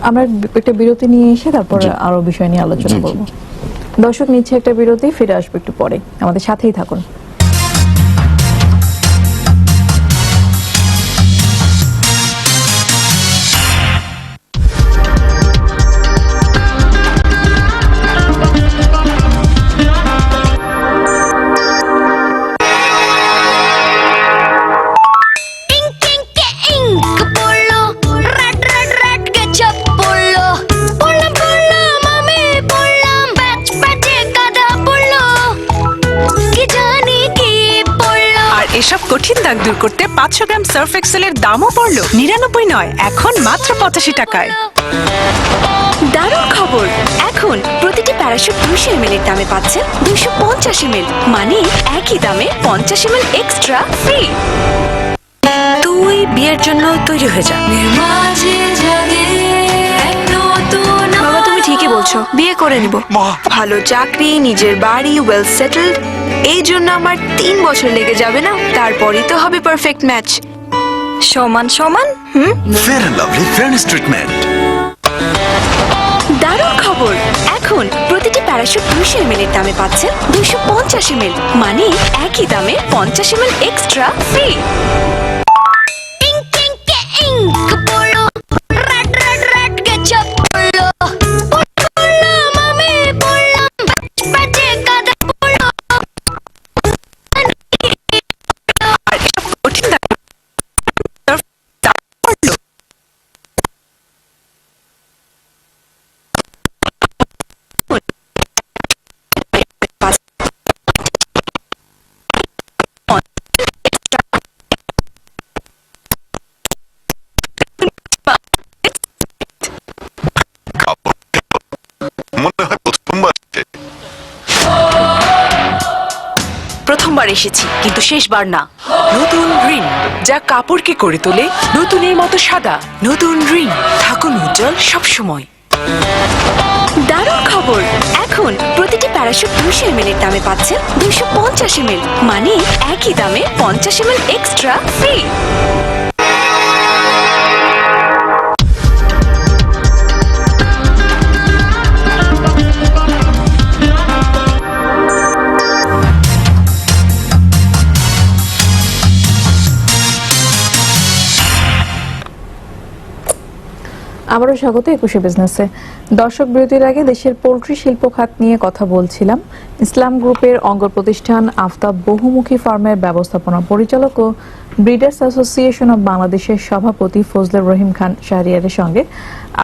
আমরা একটা বিরতি নিয়ে এসে তারপর আরো বিষয় নিয়ে আলোচনা করব। দর্শক নিচ্ছে একটা বিরতি, ফিরে আসবো একটু পরে, আমাদের সাথেই থাকুন। এসব কঠিন দাগ দূর করতে 500 গ্রাম সার্ফ এক্সেলের দামও পড়লো 99 নয়, এখন মাত্র 85 টাকায়। দারুণ খবর, এখন প্রতিটি প্যারাশুট 200 ml এর দামে পাচ্ছেন 250 ml, মানে একই দামে 50 ml এক্সট্রা ফ্রি। তুই বিয়ের জন্য তৈরি হয়ে যা। বাবা, তুমি ঠিকই বলছো, বিয়ে করে নিব। ভালো চাকরি, নিজের বাড়ি, ওয়েল সেটেলড। এই জন্য আমার 3 বছর লেগে যাবে না, তারপরই তো হবে পারফেক্ট ম্যাচ। সমান সমান। Fair and Lovely fairness treatment. দারুণ খবর, এখন প্রতিটি প্যারাশুট 200 ml এর দামে পাচ্ছেন 250 ml, মানে একই দামে 50 ml এক্সট্রা ফ্রি। প্রথমবার এসেছি, কিন্তু শেষবার না। নতুন রিন, যা কাপড়কে করে তোলে নতুনের মতো সাদা। নতুন রিন, থাকুন উজ্জ্বল সবসময়। দারুণ খবর, এখন প্রতিটি প্যারাশুট 200 ml এর দামে পাচ্ছেন 250 ml, মানে একই দামে 50 ml এক্সট্রা ফ্রি। আবারও স্বাগত 21 বিজনেসে। দর্শক, বিরতির আগে দেশের পোল্ট্রি শিল্প খাত নিয়ে কথা বলছিলাম। ইসলাম গ্রুপের অঙ্গ প্রতিষ্ঠান আফতাব বহুমুখী ফার্মের ব্যবস্থাপনা পরিচালক ও ব্রিডার্স অ্যাসোসিয়েশন অব বাংলাদেশের সভাপতি ফজলুর রহিম খান শাহরিয়ারের সঙ্গে